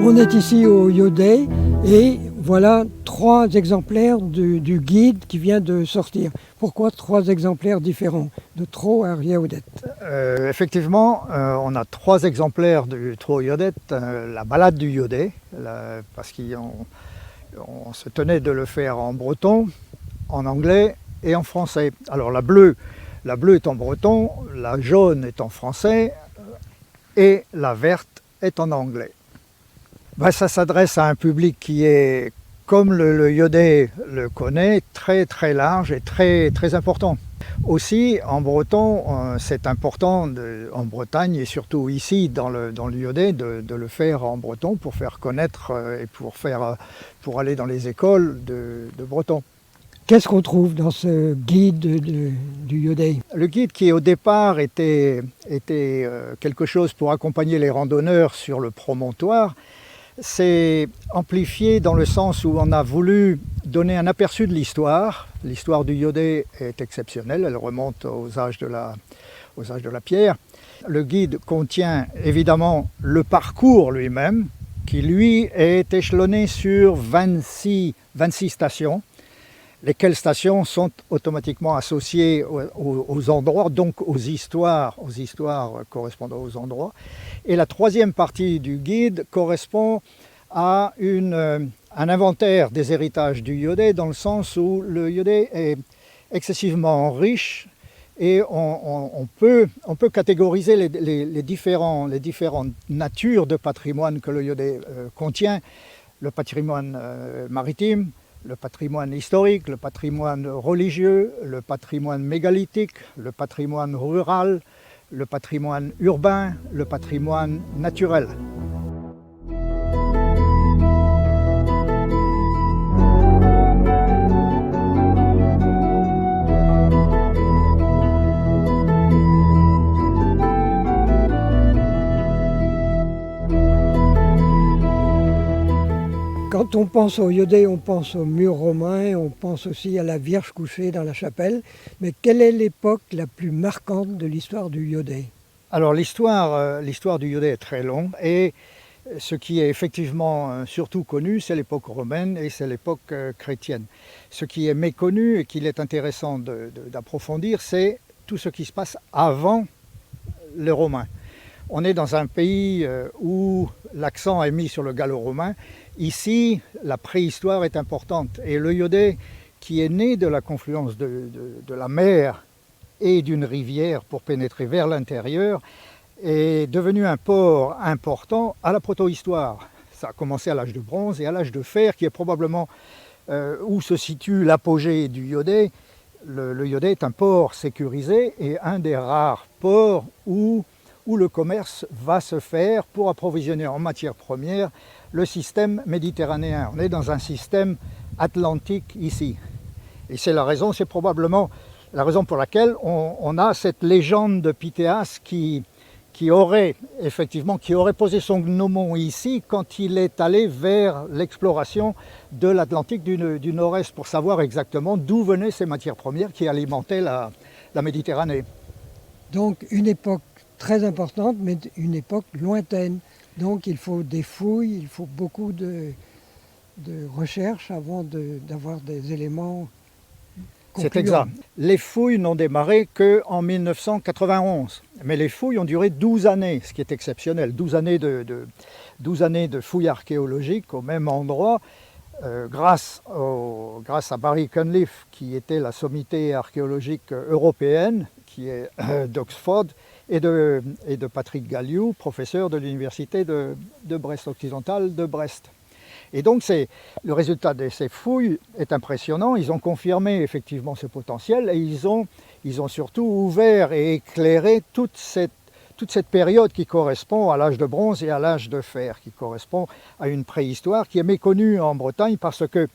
On est ici au Yodet et voilà 3 exemplaires du guide qui vient de sortir. Pourquoi 3 exemplaires différents de Tro à Riaoudet? Effectivement, on a 3 exemplaires du Tro Yodet, la balade du Yodet, parce qu'on se tenait de le faire en breton, en anglais et en français. Alors la bleue est en breton, la jaune est en français et la verte est en anglais. Ça s'adresse à un public qui est, comme le Yodet le connaît, très très large et très très important. Aussi, en breton, c'est important en Bretagne et surtout ici dans le Yodet de le faire en breton pour faire connaître et pour aller dans les écoles de breton. Qu'est-ce qu'on trouve dans ce guide du Yodet? Le guide qui au départ était quelque chose pour accompagner les randonneurs sur le promontoire, c'est amplifié dans le sens où on a voulu donner un aperçu de l'histoire. L'histoire du Yodet est exceptionnelle, elle remonte aux âges de la pierre. Le guide contient évidemment le parcours lui-même, qui lui est échelonné sur 26 stations, lesquelles stations sont automatiquement associées aux endroits, donc aux histoires correspondant aux endroits. Et la 3e partie du guide correspond à un inventaire des héritages du Yodet, dans le sens où le Yodet est excessivement riche et on peut catégoriser les différentes natures de patrimoine que le Yodet contient. Le patrimoine maritime, le patrimoine historique, le patrimoine religieux, le patrimoine mégalithique, le patrimoine rural, le patrimoine urbain, le patrimoine naturel. Quand on pense au Yodet, on pense aux murs romains, on pense aussi à la Vierge couchée dans la chapelle. Mais quelle est l'époque la plus marquante de l'histoire du Yodet? Alors l'histoire du Yodet est très longue et ce qui est effectivement surtout connu, c'est l'époque romaine et c'est l'époque chrétienne. Ce qui est méconnu et qu'il est intéressant d'approfondir, c'est tout ce qui se passe avant les Romains. On est dans un pays où l'accent est mis sur le gallo-romain. Ici, la préhistoire est importante et le Yodet, qui est né de la confluence de la mer et d'une rivière pour pénétrer vers l'intérieur, est devenu un port important à la protohistoire. Ça a commencé à l'âge de bronze et à l'âge de fer, qui est probablement où se situe l'apogée du Yodet. Le Yodet est un port sécurisé et un des rares ports où le commerce va se faire pour approvisionner en matières premières le système méditerranéen. On est dans un système atlantique ici. Et c'est probablement la raison pour laquelle on a cette légende de Pythéas qui aurait posé son gnomon ici quand il est allé vers l'exploration de l'Atlantique du Nord-Est pour savoir exactement d'où venaient ces matières premières qui alimentaient la Méditerranée. Donc une époque très importante, mais une époque lointaine. Donc il faut des fouilles, il faut beaucoup de recherches avant d'avoir des éléments concluants. C'est exact. Les fouilles n'ont démarré qu'en 1991, mais les fouilles ont duré 12 années, ce qui est exceptionnel. 12 années de fouilles archéologiques au même endroit, grâce à Barry Cunliffe, qui était la sommité archéologique européenne, qui est d'Oxford, et de Patrick Galliou, professeur de l'université de Brest occidentale de Brest. Et donc le résultat de ces fouilles est impressionnant. Ils ont confirmé effectivement ce potentiel et ils ont surtout ouvert et éclairé toute cette période qui correspond à l'âge de bronze et à l'âge de fer, qui correspond à une préhistoire qui est méconnue en Bretagne parce que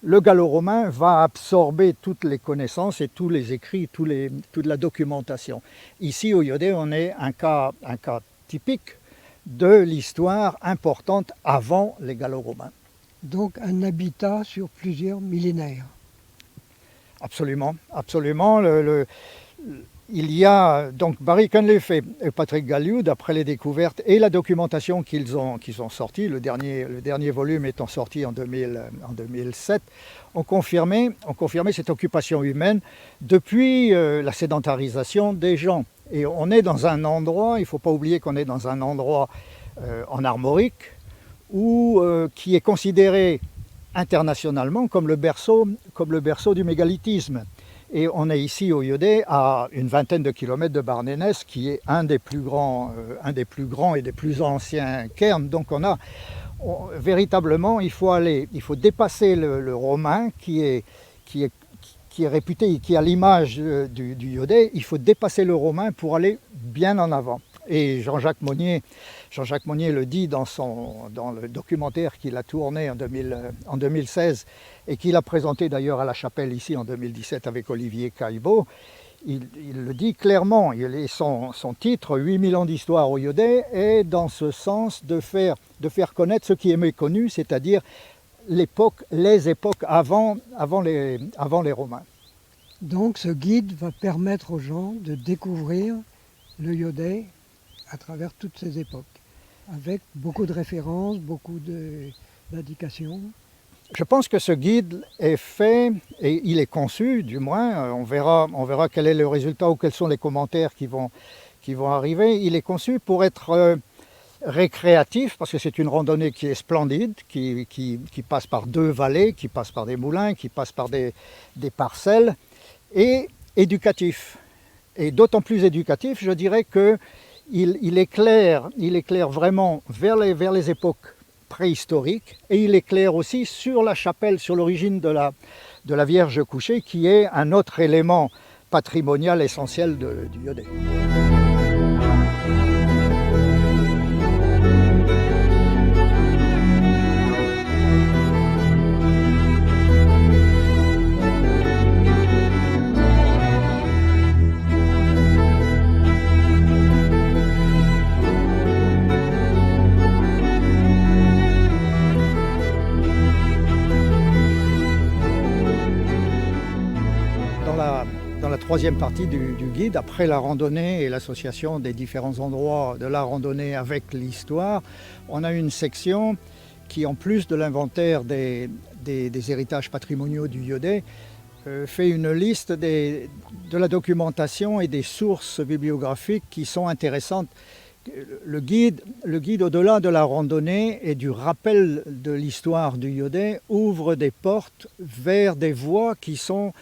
le gallo-romain va absorber toutes les connaissances et tous les écrits, toute la documentation. Ici, au Yodet, on est un cas typique de l'histoire importante avant les gallo-romains. Donc un habitat sur plusieurs millénaires. Absolument, absolument. il y a donc Barry Cunliffe et Patrick Galliou, d'après les découvertes et la documentation qu'ils ont sorti, le dernier volume étant sorti en 2007, ont confirmé cette occupation humaine depuis la sédentarisation des gens. Et on est dans un endroit, il ne faut pas oublier qu'on est dans un endroit en Armorique, qui est considéré internationalement comme le berceau du mégalithisme. Et on est ici au Yodet, à une vingtaine de kilomètres de Barnénès, qui est un des plus grands et des plus anciens cairns. Donc véritablement, il faut dépasser le romain qui est réputé, qui a l'image du Yodet. Il faut dépasser le romain pour aller bien en avant. Et Jean-Jacques Monnier le dit dans le documentaire qu'il a tourné en 2016 et qu'il a présenté d'ailleurs à la Chapelle ici en 2017 avec Olivier Caillebotte. Il le dit clairement, son titre « 8000 ans d'histoire au Yodet » est dans ce sens de faire connaître ce qui est méconnu, c'est-à-dire les époques avant les Romains. Donc ce guide va permettre aux gens de découvrir le Yodet à travers toutes ces époques, avec beaucoup de références, beaucoup d'indications. Je pense que ce guide est fait, et il est conçu du moins, on verra quel est le résultat ou quels sont les commentaires qui vont arriver. Il est conçu pour être récréatif, parce que c'est une randonnée qui est splendide, qui passe par 2 vallées, qui passe par des moulins, qui passe par des parcelles, et éducatif. Et d'autant plus éducatif, je dirais qu'il éclaire vraiment vers les époques préhistoriques, et il éclaire aussi sur la chapelle, sur l'origine de la Vierge couchée, qui est un autre élément patrimonial essentiel du Yodet. Dans la troisième partie du guide, après la randonnée et l'association des différents endroits de la randonnée avec l'histoire, on a une section qui, en plus de l'inventaire des héritages patrimoniaux du Yodet, fait une liste de la documentation et des sources bibliographiques qui sont intéressantes. Le guide, au-delà de la randonnée et du rappel de l'histoire du Yodet, ouvre des portes vers des voies qui sont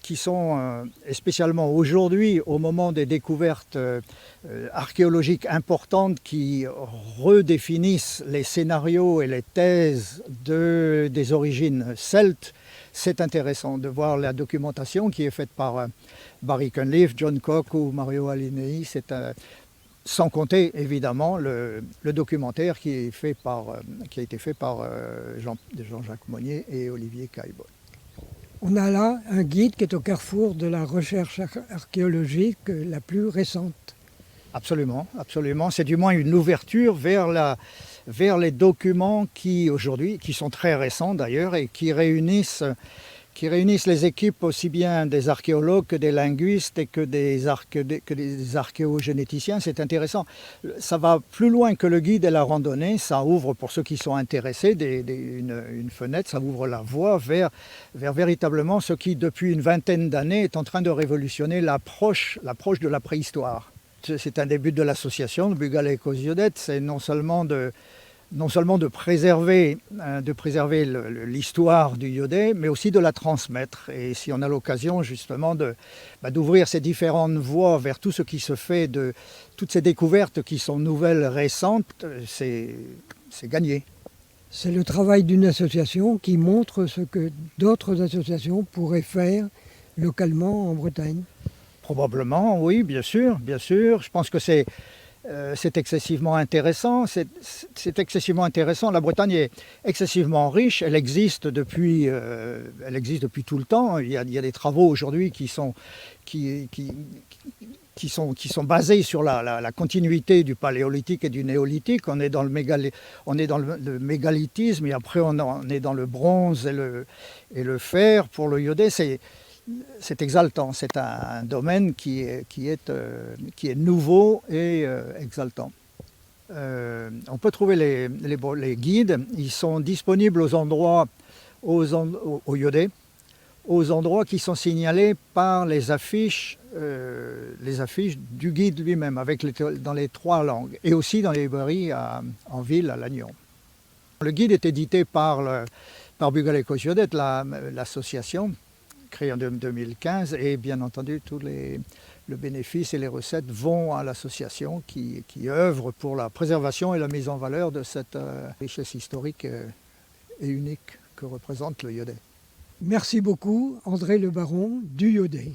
et spécialement aujourd'hui, au moment des découvertes archéologiques importantes qui redéfinissent les scénarios et les thèses des origines celtes, c'est intéressant de voir la documentation qui est faite par Barry Cunliffe, John Cock ou Mario Alinei. Sans compter évidemment le documentaire qui a été fait par Jean-Jacques Monnier et Olivier Caillebotte. On a là un guide qui est au carrefour de la recherche archéologique la plus récente. Absolument, absolument. C'est du moins une ouverture vers les documents qui aujourd'hui, qui sont très récents d'ailleurs, et qui réunissent les équipes aussi bien des archéologues que des linguistes et que des archéogénéticiens. C'est intéressant. Ça va plus loin que le guide et la randonnée. Ça ouvre, pour ceux qui sont intéressés, une fenêtre. Ça ouvre la voie vers véritablement ce qui, depuis une vingtaine d'années, est en train de révolutionner l'approche de la préhistoire. C'est un des buts de l'association, de Bugal et Yodet. C'est non seulement de préserver l'histoire du Yodet, mais aussi de la transmettre. Et si on a l'occasion justement d'ouvrir ces différentes voies vers tout ce qui se fait, de toutes ces découvertes qui sont nouvelles, récentes, c'est gagné. C'est le travail d'une association qui montre ce que d'autres associations pourraient faire localement en Bretagne. Probablement, oui, bien sûr. Je pense que c'est excessivement intéressant. C'est excessivement intéressant. La Bretagne est excessivement riche. Elle existe depuis tout le temps. Il y a des travaux aujourd'hui qui sont basés sur la continuité du paléolithique et du néolithique. On est dans le mégalithisme et après on est dans le bronze et le fer. Pour le Yodet, c'est exaltant, c'est un domaine qui est nouveau et exaltant. On peut trouver les guides, ils sont disponibles aux endroits, au iodé, aux endroits qui sont signalés par les affiches du guide lui-même, dans les 3 langues, et aussi dans les librairies en ville, à Lannion. Le guide est édité par Bugalecos Iodet, l'association, créée en 2015, et bien entendu le bénéfice et les recettes vont à l'association qui œuvre pour la préservation et la mise en valeur de cette richesse historique et unique que représente le Iodet. Merci beaucoup, André Le Baron du Iodet.